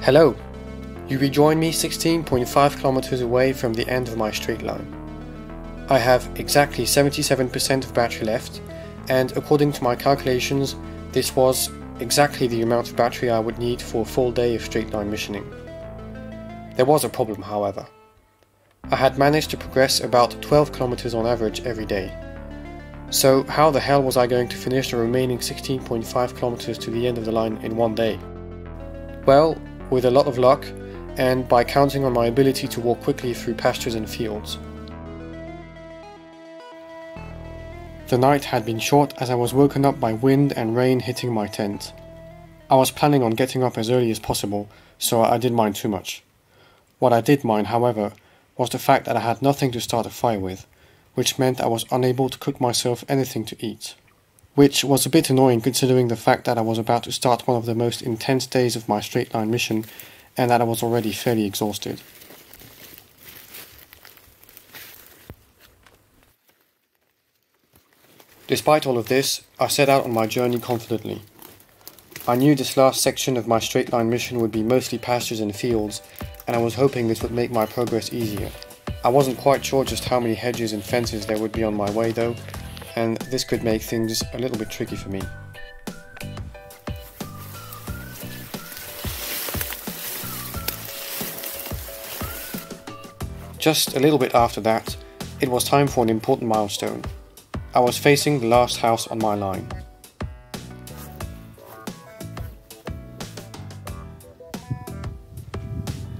Hello! You rejoin me 16.5 kilometers away from the end of my straight line. I have exactly 77% of battery left, and according to my calculations, this was exactly the amount of battery I would need for a full day of straight line missioning. There was a problem, however. I had managed to progress about 12 kilometers on average every day. So how the hell was I going to finish the remaining 16.5 kilometers to the end of the line in one day? Well, with a lot of luck, and by counting on my ability to walk quickly through pastures and fields. The night had been short as I was woken up by wind and rain hitting my tent. I was planning on getting up as early as possible, so I didn't mind too much. What I did mind, however, was the fact that I had nothing to start a fire with, which meant I was unable to cook myself anything to eat. Which was a bit annoying considering the fact that I was about to start one of the most intense days of my straight line mission and that I was already fairly exhausted. Despite all of this, I set out on my journey confidently. I knew this last section of my straight line mission would be mostly pastures and fields, and I was hoping this would make my progress easier. I wasn't quite sure just how many hedges and fences there would be on my way though, and this could make things a little bit tricky for me. Just a little bit after that, it was time for an important milestone. I was facing the last house on my line.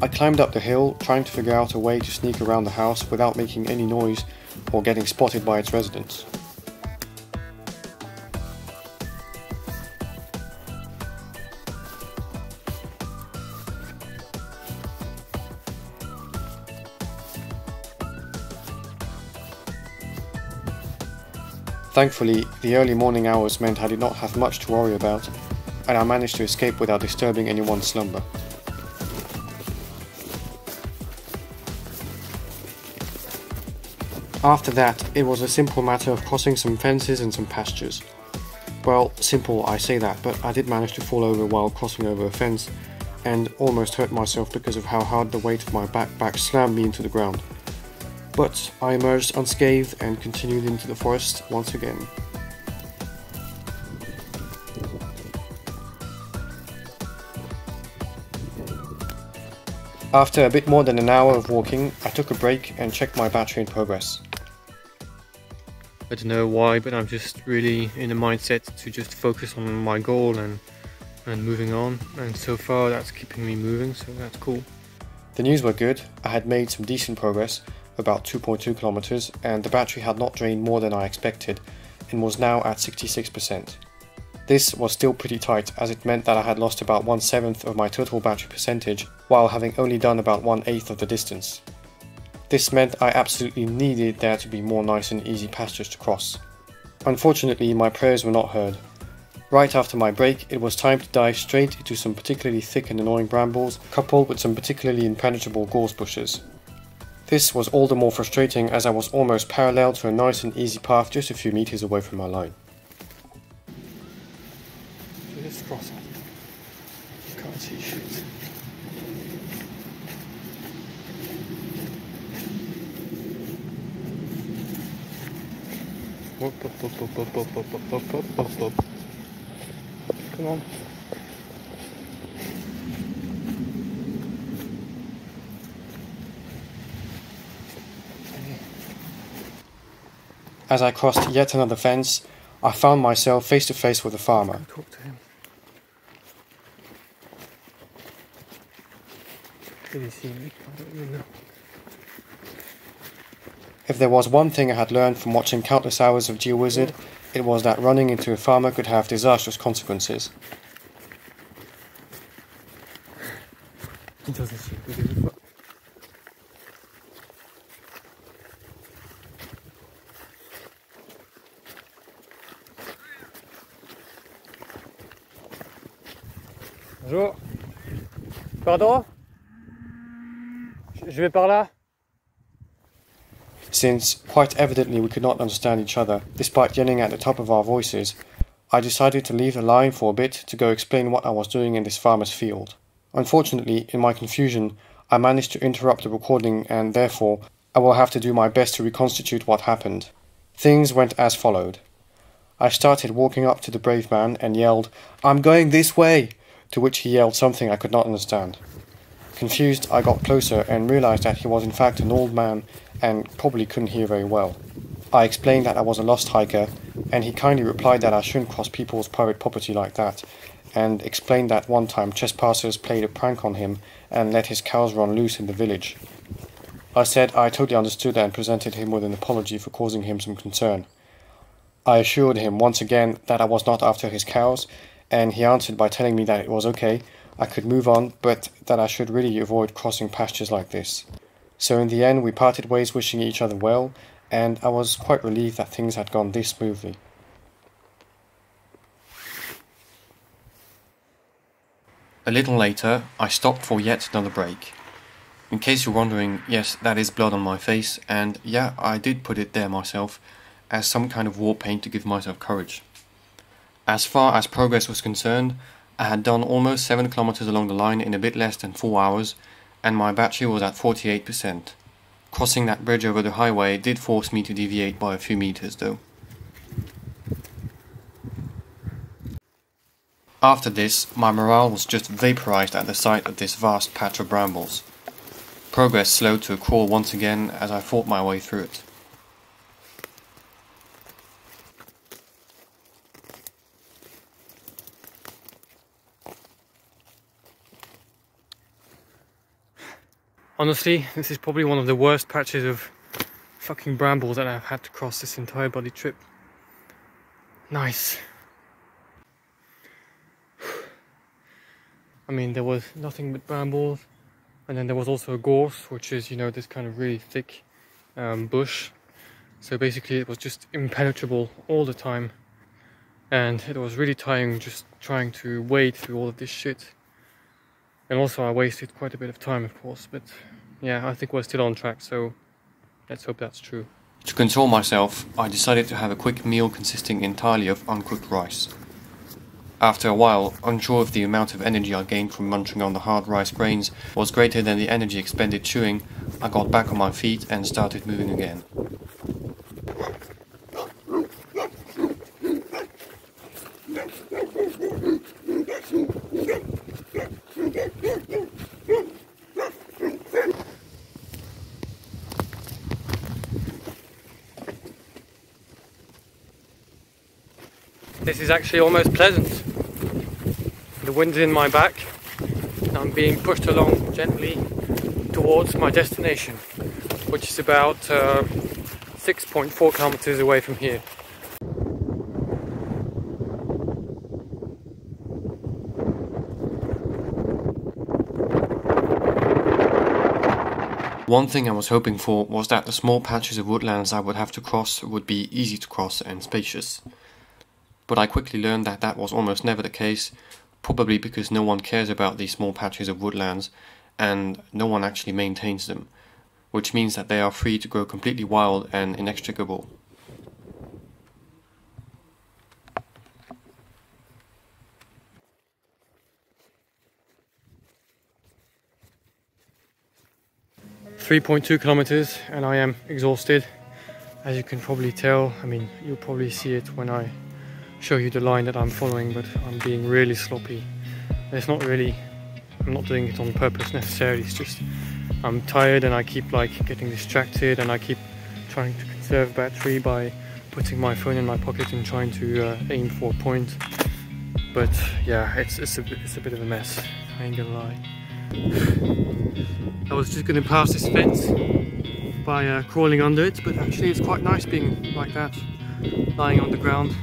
I climbed up the hill, trying to figure out a way to sneak around the house without making any noise or getting spotted by its residents. Thankfully, the early morning hours meant I did not have much to worry about, and I managed to escape without disturbing anyone's slumber. After that, it was a simple matter of crossing some fences and some pastures. Well, simple, I say that, but I did manage to fall over while crossing over a fence, and almost hurt myself because of how hard the weight of my backpack slammed me into the ground. But I emerged unscathed and continued into the forest once again. After a bit more than an hour of walking, I took a break and checked my battery in progress. I don't know why, but I'm just really in a mindset to just focus on my goal and moving on, and so far that's keeping me moving, so that's cool. The news were good. I had made some decent progress, about 2.2 kilometers, and the battery had not drained more than I expected and was now at 66%. This was still pretty tight, as it meant that I had lost about 1/7 of my total battery percentage while having only done about 1/8 of the distance. This meant I absolutely needed there to be more nice and easy pastures to cross. Unfortunately, my prayers were not heard. Right after my break, it was time to dive straight into some particularly thick and annoying brambles, coupled with some particularly impenetrable gorse bushes. This was all the more frustrating as I was almost parallel to a nice and easy path just a few meters away from my line. So just cross it. Can't see shit. Whoop, whoop, whoop, whoop, whoop, whoop, whoop, whoop, whoop, whoop, whoop. Come on. As I crossed yet another fence, I found myself face to face with a farmer. Talk to him. Did he see me? I don't really know. If there was one thing I had learned from watching countless hours of GeoWizard, it was that running into a farmer could have disastrous consequences. He doesn't seem to give a fuck. Bonjour. Pardon? Je vais par là. Since, quite evidently, we could not understand each other, despite yelling at the top of our voices, I decided to leave the line for a bit to go explain what I was doing in this farmer's field. Unfortunately, in my confusion, I managed to interrupt the recording and therefore I will have to do my best to reconstitute what happened. Things went as followed. I started walking up to the brave man and yelled, "I'm going this way!" to which he yelled something I could not understand. Confused, I got closer and realized that he was in fact an old man and probably couldn't hear very well. I explained that I was a lost hiker, and he kindly replied that I shouldn't cross people's private property like that, and explained that one time trespassers played a prank on him and let his cows run loose in the village. I said I totally understood and presented him with an apology for causing him some concern. I assured him once again that I was not after his cows, and he answered by telling me that it was okay, I could move on, but that I should really avoid crossing pastures like this. So in the end we parted ways wishing each other well, and I was quite relieved that things had gone this smoothly. A little later, I stopped for yet another break. In case you're wondering, yes, that is blood on my face, and yeah, I did put it there myself, as some kind of war paint to give myself courage. As far as progress was concerned, I had done almost 7 kilometers along the line in a bit less than 4 hours, and my battery was at 48%. Crossing that bridge over the highway did force me to deviate by a few meters though. After this, my morale was just vaporized at the sight of this vast patch of brambles. Progress slowed to a crawl once again as I fought my way through it. Honestly, this is probably one of the worst patches of fucking brambles that I've had to cross this entire bloody trip. Nice. I mean, there was nothing but brambles, and then there was also a gorse, which is, you know, this kind of really thick bush. So basically it was just impenetrable all the time, and it was really tiring just trying to wade through all of this shit. And also I wasted quite a bit of time, of course, but yeah, I think we're still on track, so let's hope that's true. To console myself, I decided to have a quick meal consisting entirely of uncooked rice. After a while, unsure if the amount of energy I gained from munching on the hard rice grains was greater than the energy expended chewing, I got back on my feet and started moving again. This is actually almost pleasant. The wind's in my back and I'm being pushed along gently towards my destination, which is about 6.4 kilometers away from here. One thing I was hoping for was that the small patches of woodlands I would have to cross would be easy to cross and spacious. But I quickly learned that that was almost never the case, probably because no one cares about these small patches of woodlands and no one actually maintains them, which means that they are free to grow completely wild and inextricable. .2 kilometers and I am exhausted, as you can probably tell. I mean, you'll probably see it when I show you the line that I'm following, but I'm being really sloppy. It's not really, I'm not doing it on purpose necessarily, it's just I'm tired and I keep like getting distracted and I keep trying to conserve battery by putting my phone in my pocket and trying to aim for a point. But yeah, it's a bit of a mess, I ain't gonna lie. I was just gonna pass this fence by crawling under it, but actually it's quite nice being like that, lying on the ground.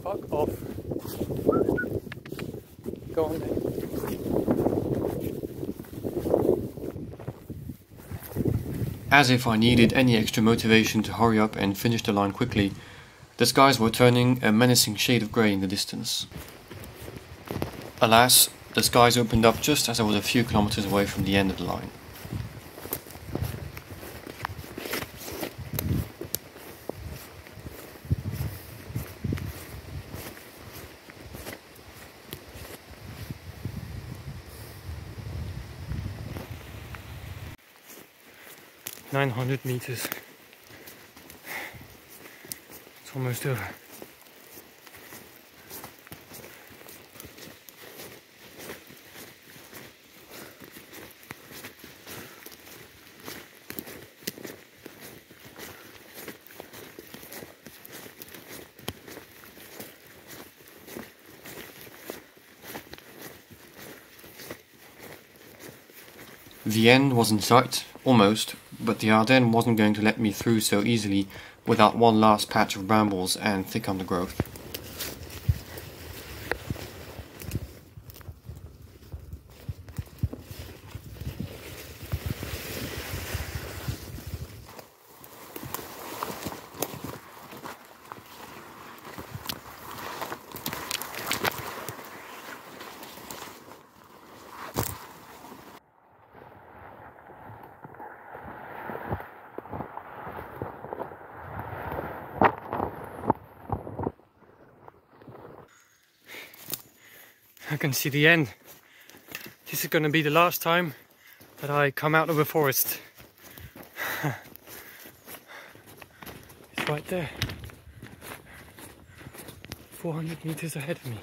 Fuck off. Go on then. As if I needed any extra motivation to hurry up and finish the line quickly, the skies were turning a menacing shade of grey in the distance. Alas, the skies opened up just as I was a few kilometers away from the end of the line. "900 meters. It's almost over." The end was in sight, almost, but the Ardenne wasn't going to let me through so easily without one last patch of brambles and thick undergrowth. I can see the end. This is going to be the last time that I come out of a forest. It's right there. 400 meters ahead of me.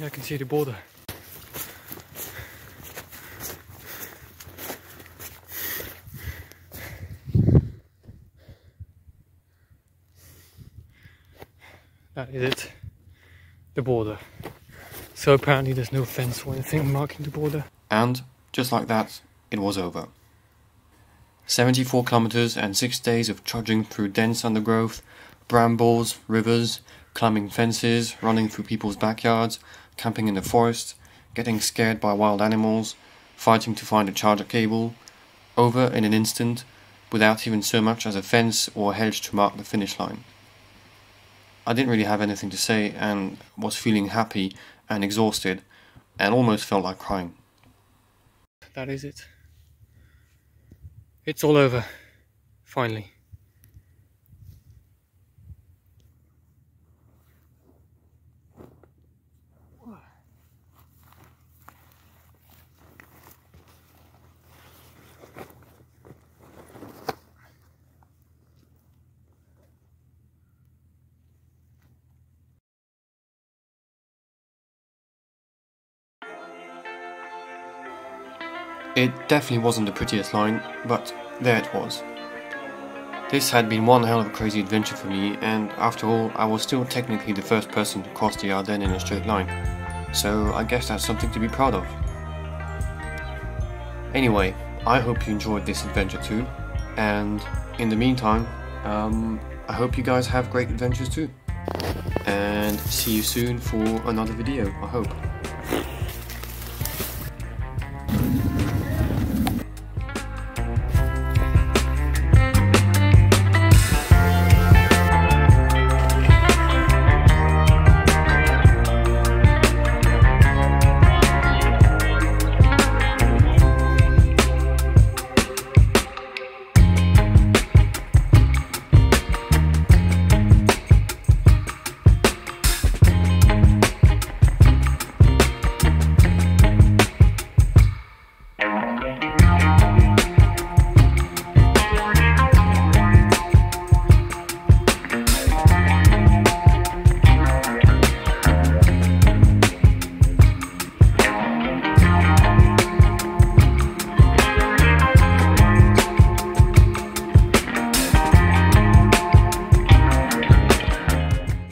I can see the border. That is it. The border. So apparently there's no fence or anything marking the border. And just like that, it was over. 74 kilometers and 6 days of trudging through dense undergrowth, brambles, rivers, climbing fences, running through people's backyards, camping in the forest, getting scared by wild animals, fighting to find a charger cable, over in an instant, without even so much as a fence or a hedge to mark the finish line. I didn't really have anything to say and was feeling happy and exhausted and almost felt like crying. That is it. It's all over, finally. It definitely wasn't the prettiest line, but there it was. This had been one hell of a crazy adventure for me, and after all, I was still technically the first person to cross the Ardenne in a straight line, so I guess that's something to be proud of. Anyway, I hope you enjoyed this adventure too, and in the meantime, I hope you guys have great adventures too. And see you soon for another video, I hope.